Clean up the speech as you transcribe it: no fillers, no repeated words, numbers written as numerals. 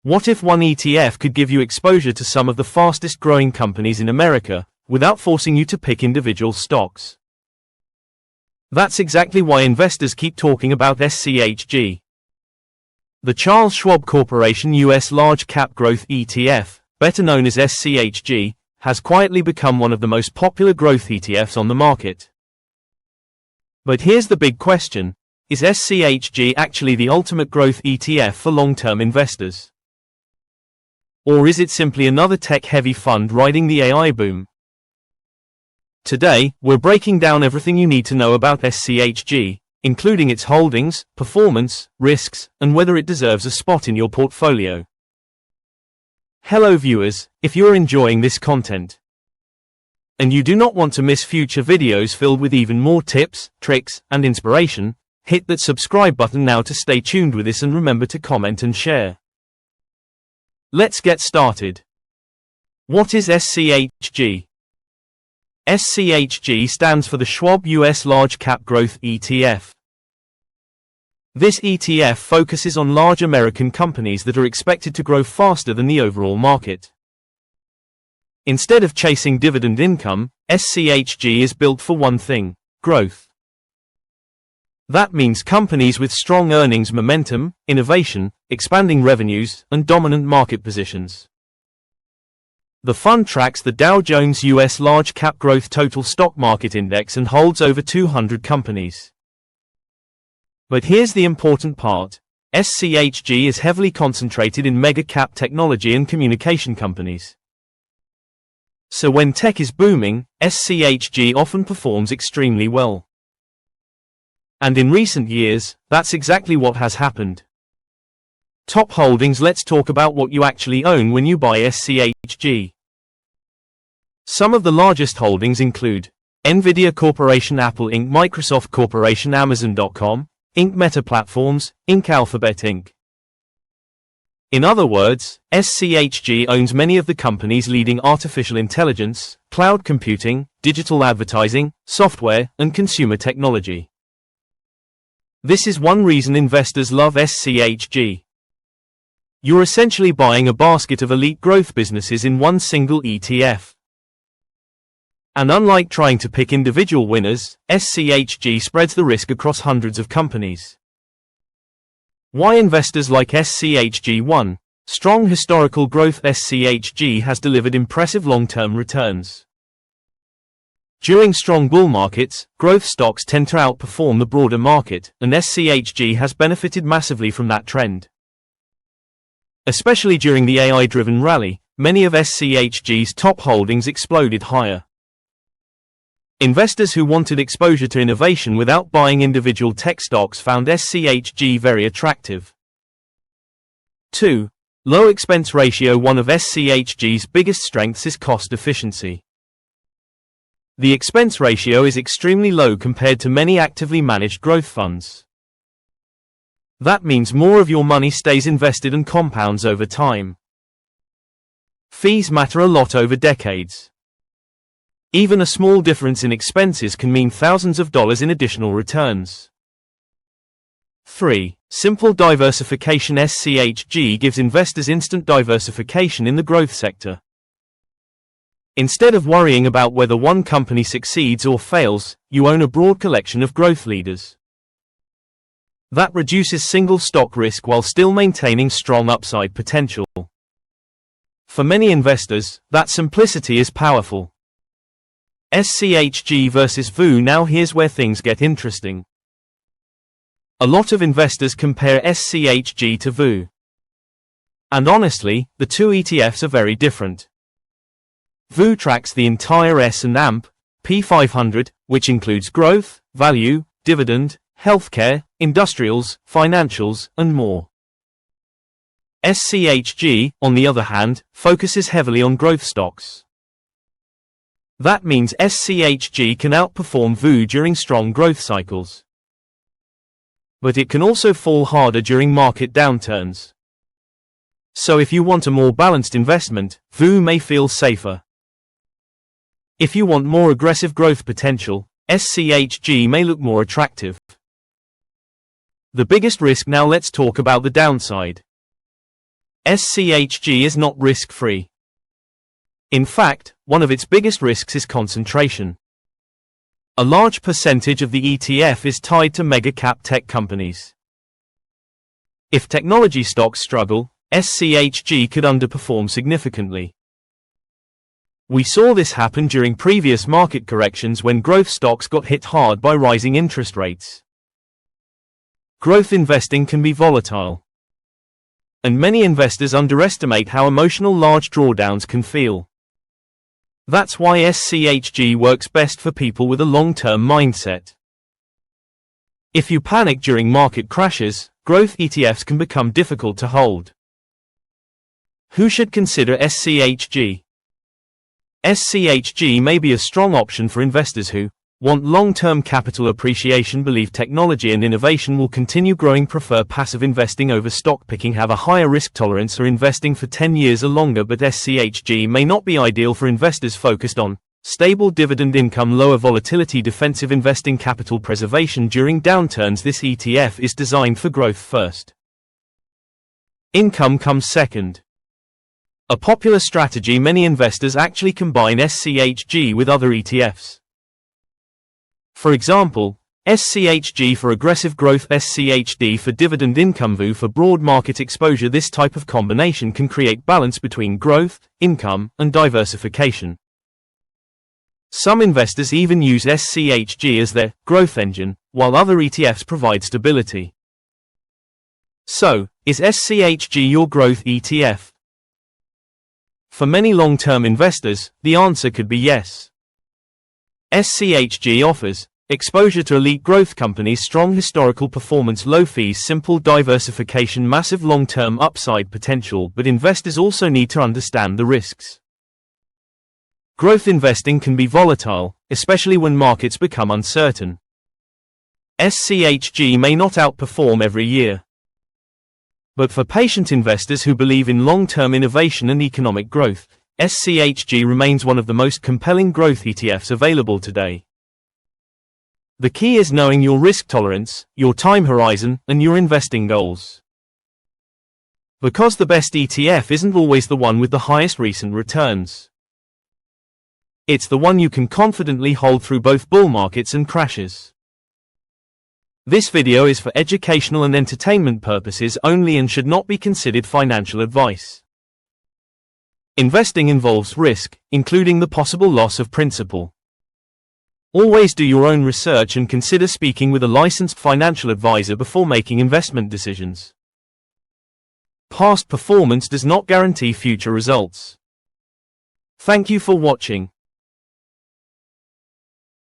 What if one ETF could give you exposure to some of the fastest growing companies in America, without forcing you to pick individual stocks? That's exactly why investors keep talking about SCHG. The Charles Schwab Corporation US Large Cap Growth ETF, better known as SCHG, has quietly become one of the most popular growth ETFs on the market. But here's the big question: is SCHG actually the ultimate growth ETF for long-term investors? Or is it simply another tech-heavy fund riding the AI boom? Today, we're breaking down everything you need to know about SCHG, including its holdings, performance, risks, and whether it deserves a spot in your portfolio. Hello viewers, if you're enjoying this content, and you do not want to miss future videos filled with even more tips, tricks, and inspiration, hit that subscribe button now to stay tuned with this, and remember to comment and share. Let's get started. What is SCHG? SCHG stands for the Schwab US Large Cap Growth ETF. This ETF focuses on large American companies that are expected to grow faster than the overall market. Instead of chasing dividend income, SCHG is built for one thing: growth. That means companies with strong earnings momentum, innovation, expanding revenues, and dominant market positions. The fund tracks the Dow Jones US Large Cap Growth Total Stock Market Index and holds over 200 companies. But here's the important part: SCHG is heavily concentrated in mega-cap technology and communication companies. So when tech is booming, SCHG often performs extremely well. And in recent years, that's exactly what has happened. Top holdings. Let's talk about what you actually own when you buy SCHG. Some of the largest holdings include Nvidia Corporation, Apple Inc., Microsoft Corporation, Amazon.com, Inc., Meta Platforms, Inc., Alphabet Inc. In other words, SCHG owns many of the companies leading artificial intelligence, cloud computing, digital advertising, software, and consumer technology. This is one reason investors love SCHG. You're essentially buying a basket of elite growth businesses in one single ETF. And unlike trying to pick individual winners, SCHG spreads the risk across hundreds of companies. Why investors like SCHG? 1. Strong historical growth. SCHG has delivered impressive long-term returns. During strong bull markets, growth stocks tend to outperform the broader market, and SCHG has benefited massively from that trend. Especially during the AI-driven rally, many of SCHG's top holdings exploded higher. Investors who wanted exposure to innovation without buying individual tech stocks found SCHG very attractive. 2. Low expense ratio. One of SCHG's biggest strengths is cost efficiency. The expense ratio is extremely low compared to many actively managed growth funds. That means more of your money stays invested and compounds over time. Fees matter a lot over decades. Even a small difference in expenses can mean thousands of dollars in additional returns. 3. Simple diversification. SCHG gives investors instant diversification in the growth sector. Instead of worrying about whether one company succeeds or fails, you own a broad collection of growth leaders. That reduces single stock risk while still maintaining strong upside potential. For many investors, that simplicity is powerful. SCHG versus VU. Now here's where things get interesting. A lot of investors compare SCHG to VU. And honestly, the two ETFs are very different. VU tracks the entire S&P 500, which includes growth, value, dividend, healthcare, industrials, financials, and more. SCHG, on the other hand, focuses heavily on growth stocks. That means SCHG can outperform VU during strong growth cycles. But it can also fall harder during market downturns. So if you want a more balanced investment, VU may feel safer. If you want more aggressive growth potential, SCHG may look more attractive. The biggest risk. Now let's talk about the downside. SCHG is not risk-free. In fact, one of its biggest risks is concentration. A large percentage of the ETF is tied to mega-cap tech companies. If technology stocks struggle, SCHG could underperform significantly. We saw this happen during previous market corrections when growth stocks got hit hard by rising interest rates. Growth investing can be volatile, and many investors underestimate how emotional large drawdowns can feel. That's why SCHG works best for people with a long-term mindset. If you panic during market crashes, growth ETFs can become difficult to hold. Who should consider SCHG? SCHG may be a strong option for investors who want long-term capital appreciation, believe technology and innovation will continue growing, prefer passive investing over stock picking, have a higher risk tolerance, or investing for 10 years or longer. But SCHG may not be ideal for investors focused on stable dividend income, lower volatility, defensive investing, capital preservation during downturns. This ETF is designed for growth first. Income comes second. A popular strategy, many investors actually combine SCHG with other ETFs. For example, SCHG for aggressive growth, SCHD for dividend income, VU for broad market exposure. This type of combination can create balance between growth, income, and diversification. Some investors even use SCHG as their growth engine, while other ETFs provide stability. So, is SCHG your growth ETF? For many long-term investors, the answer could be yes. SCHG offers exposure to elite growth companies, strong historical performance, low fees, simple diversification, massive long-term upside potential, but investors also need to understand the risks. Growth investing can be volatile, especially when markets become uncertain. SCHG may not outperform every year. But for patient investors who believe in long-term innovation and economic growth, SCHG remains one of the most compelling growth ETFs available today. The key is knowing your risk tolerance, your time horizon, and your investing goals. Because the best ETF isn't always the one with the highest recent returns. It's the one you can confidently hold through both bull markets and crashes. This video is for educational and entertainment purposes only and should not be considered financial advice. Investing involves risk, including the possible loss of principal. Always do your own research and consider speaking with a licensed financial advisor before making investment decisions. Past performance does not guarantee future results. Thank you for watching.